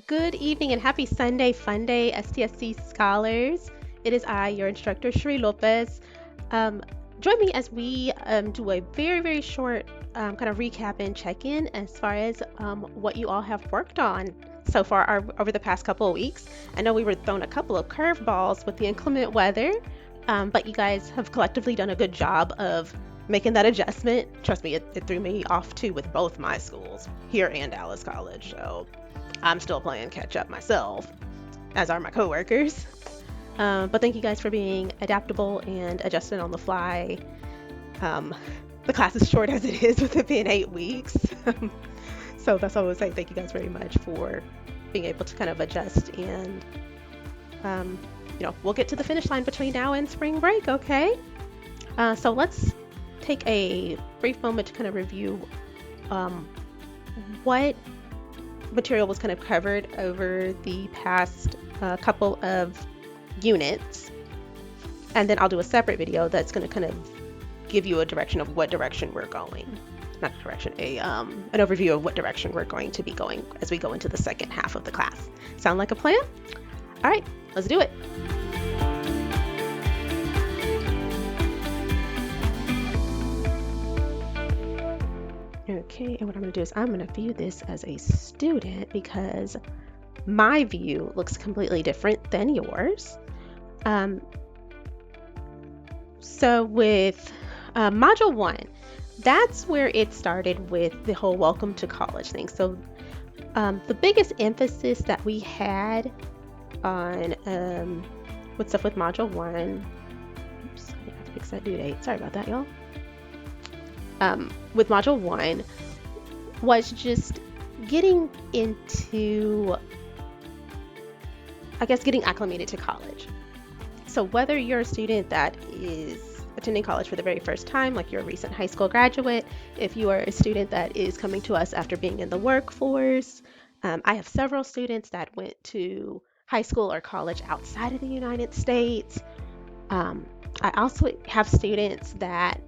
Good evening and happy Sunday, Fun Day, STSC scholars. It is I, your instructor, Sheree Lopez. Um, Join me as we do a very short kind of recap and check in as far as what you all have worked on so far over the past couple of weeks. I know we were thrown a couple of curveballs with the inclement weather, but you guys have collectively done a good job of making that adjustment. Trust me, it threw me off too with both my schools, here and Dallas College. So I'm still playing catch up myself, as are my coworkers. But thank you guys for being adaptable and adjusting on the fly. Um, the class is short as it is with it being 8 weeks. So that's all I would say. Thank you guys very much for being able to kind of adjust and, um, we'll get to the finish line between now and spring break, okay? So let's take a brief moment to kind of review what material was kind of covered over the past couple of units, and then I'll do a separate video that's going to kind of give you a direction of what direction we're going. Not a direction, an overview of what direction we're going to be going as we go into the second half of the class. Sound like a plan? All right, let's do it. Okay, and what I'm going to do is I'm going to view this as a student because my view looks completely different than yours. So with Module 1, that's where it started with the whole welcome to college thing. So the biggest emphasis that we had on with stuff with Module 1, oops, I have to fix that due date. Sorry about that, y'all. With Module 1 was just getting into, I guess, getting acclimated to college. So whether you're a student that is attending college for the very first time, like you're a recent high school graduate, if you are a student that is coming to us after being in the workforce, I have several students that went to high school or college outside of the United States. I also have students that,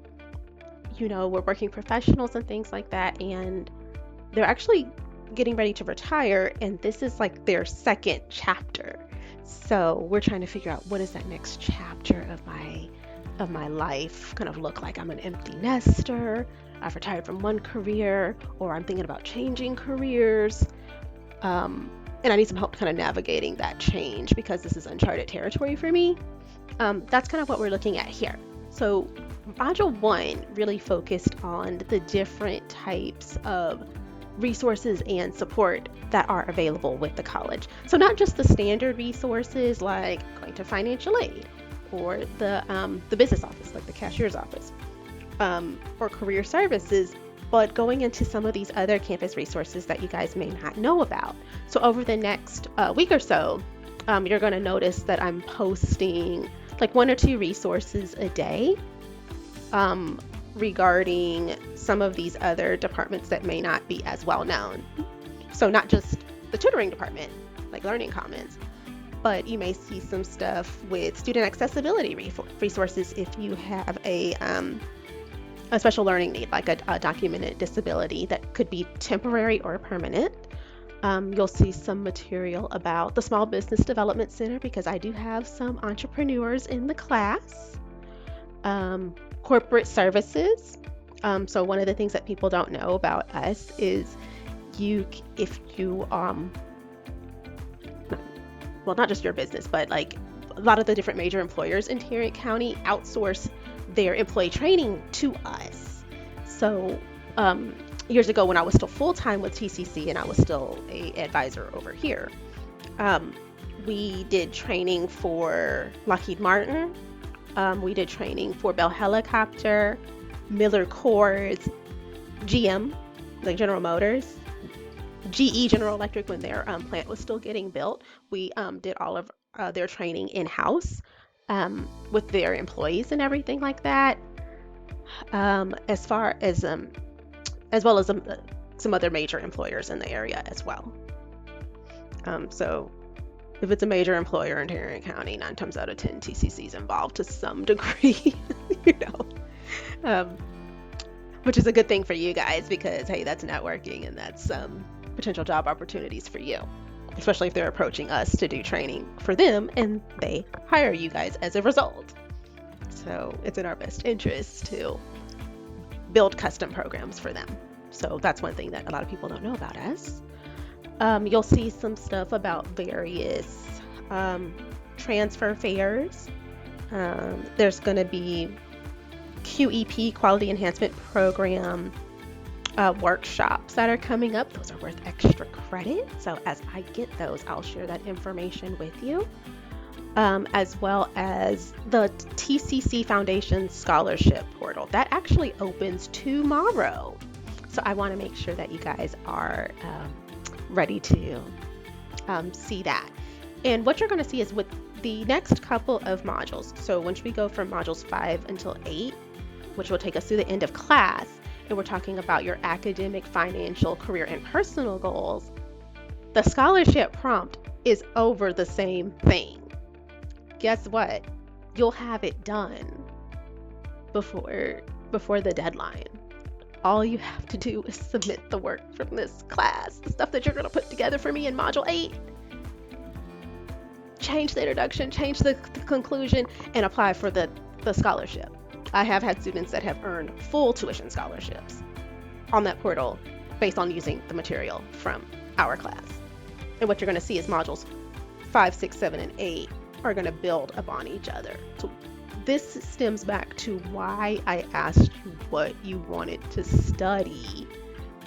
were working professionals and things like that, and they're actually getting ready to retire, and this is like their second chapter. So we're trying to figure out, what is that next chapter of my life kind of look like? I'm an empty nester, I've retired from one career, or I'm thinking about changing careers. And I need some help kind of navigating that change because this is uncharted territory for me. That's kind of what we're looking at here. So Module 1 really focused on the different types of resources and support that are available with the college. So not just the standard resources like going to financial aid or the business office, like the cashier's office, or career services, but going into some of these other campus resources that you guys may not know about. So over the next week or so, you're going to notice that I'm posting like 1 or 2 resources a day regarding some of these other departments that may not be as well known. So not just the tutoring department, like Learning Commons, but you may see some stuff with student accessibility resources if you have a special learning need, like a documented disability that could be temporary or permanent. You'll see some material about the Small Business Development Center because I do have some entrepreneurs in the class. Corporate services. So one of the things that people don't know about us is if you well, not just your business, but like a lot of the different major employers in Tarrant County outsource their employee training to us. So years ago when I was still full-time with TCC and I was still a advisor over here, we did training for Lockheed Martin. We did training for Bell Helicopter, Miller Coors, GM, like General Motors, GE, General Electric, when their plant was still getting built. We did all of their training in-house with their employees and everything like that. As well as some other major employers in the area as well. So if it's a major employer in Tarrant County, 9 times out of 10, TCC is involved to some degree, which is a good thing for you guys because, hey, that's networking and that's potential job opportunities for you. especially if they're approaching us to do training for them and they hire you guys as a result. So it's in our best interest to build custom programs for them. So that's one thing that a lot of people don't know about us. You'll see some stuff about various transfer fairs. There's going to be QEP, Quality Enhancement Program, workshops that are coming up. Those are worth extra credit. So as I get those, I'll share that information with you. As well as the TCC Foundation Scholarship Portal. That actually opens tomorrow. So I want to make sure that you guys are ready to see that. And what you're going to see is with the next couple of modules. So once we go from modules 5 until 8, which will take us through the end of class, and we're talking about your academic, financial, career, and personal goals, the scholarship prompt is over the same thing. Guess what? You'll have it done before the deadline. All you have to do is submit the work from this class, the stuff that you're going to put together for me in module 8. Change the introduction, change the conclusion, and apply for the scholarship. I have had students that have earned full tuition scholarships on that portal based on using the material from our class. And what you're going to see is modules 5, 6, 7, and 8 are going to build upon each other. So this stems back to why I asked you what you wanted to study,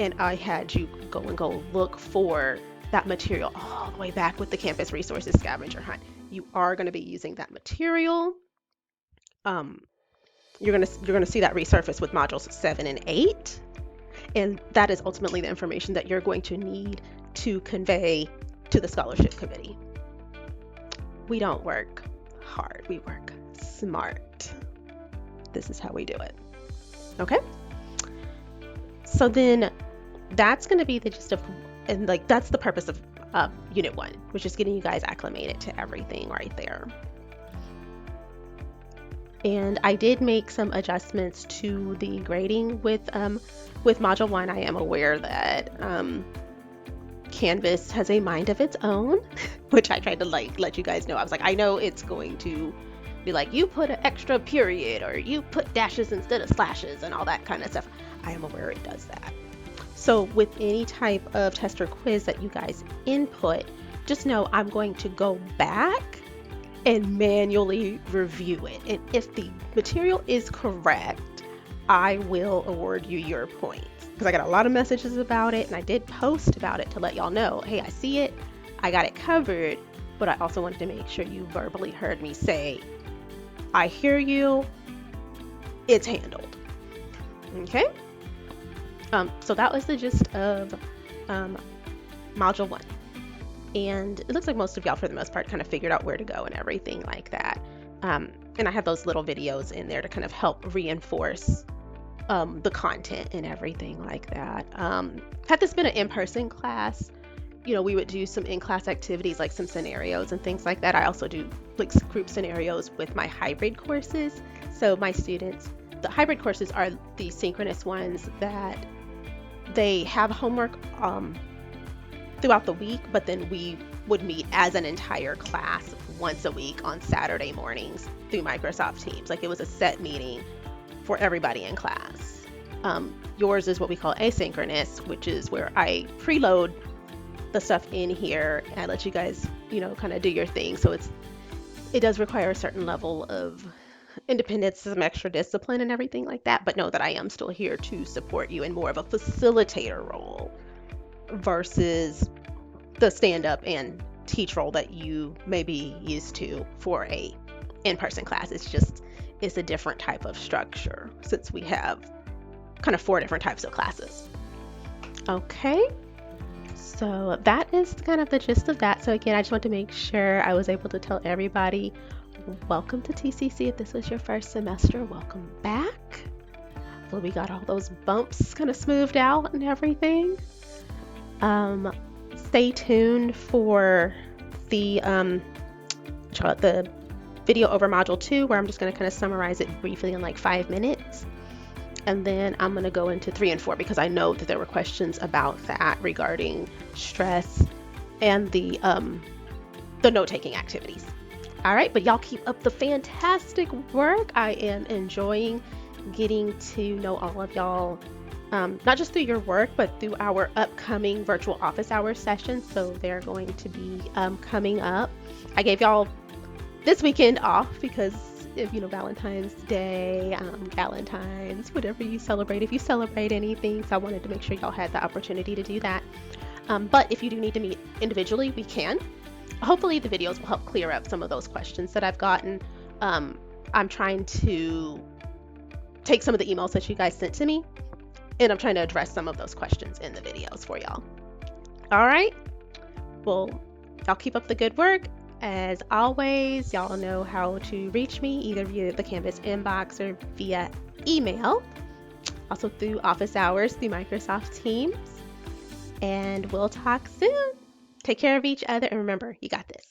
and I had you go look for that material all the way back with the Campus Resources Scavenger Hunt. You are going to be using that material. You're going to see that resurface with modules 7 and 8, and that is ultimately the information that you're going to need to convey to the scholarship committee. We don't work hard, we work smart. This is how we do it. Okay? So then that's going to be the gist of, and like that's the purpose of Unit 1, which is getting you guys acclimated to everything right there. And I did make some adjustments to the grading with Module 1. I am aware that Canvas has a mind of its own, which I tried to let you guys know. I was like, I know it's going to be like, you put an extra period or you put dashes instead of slashes and all that kind of stuff. I am aware it does that. So with any type of test or quiz that you guys input, just know I'm going to go back and manually review it. And if the material is correct, I will award you your points. Because I got a lot of messages about it, and I did post about it to let y'all know, hey, I see it, I got it covered, but I also wanted to make sure you verbally heard me say, I hear you, it's handled. Okay? So that was the gist of Module 1. And it looks like most of y'all, for the most part, kind of figured out where to go and everything like that. And I have those little videos in there to kind of help reinforce the content and everything like that. Had this been an in-person class, we would do some in-class activities like some scenarios and things like that. I also do like group scenarios with my hybrid courses. So my students, the hybrid courses are the synchronous ones that they have homework throughout the week, but then we would meet as an entire class once a week on Saturday mornings through Microsoft Teams. Like it was a set meeting for everybody in class. Yours is what we call asynchronous, which is where I preload the stuff in here and I let you guys, kind of do your thing. So it does require a certain level of independence, some extra discipline and everything like that, but know that I am still here to support you in more of a facilitator role versus the stand-up and teach role that you may be used to for a in-person class. It's a different type of structure since we have kind of 4 different types of classes. Okay, so that is kind of the gist of that. So again, I just want to make sure I was able to tell everybody, welcome to TCC. If this was your first semester, welcome back. Well, we got all those bumps kind of smoothed out and everything. Stay tuned for the video over Module 2, where I'm just going to kind of summarize it briefly in like 5 minutes. And then I'm going to go into 3 and 4 because I know that there were questions about that regarding stress and the note-taking activities. All right, but y'all keep up the fantastic work. I am enjoying getting to know all of y'all, not just through your work, but through our upcoming virtual office hours sessions. So they're going to be coming up. I gave y'all this weekend off because of, Valentine's Day, Valentine's, whatever you celebrate, if you celebrate anything. So I wanted to make sure y'all had the opportunity to do that. But if you do need to meet individually, we can. Hopefully the videos will help clear up some of those questions that I've gotten. I'm trying to take some of the emails that you guys sent to me, and I'm trying to address some of those questions in the videos for y'all. All right. Well, y'all keep up the good work. As always, y'all know how to reach me either via the Canvas inbox or via email. Also through office hours through Microsoft Teams. And we'll talk soon. Take care of each other, and remember, you got this.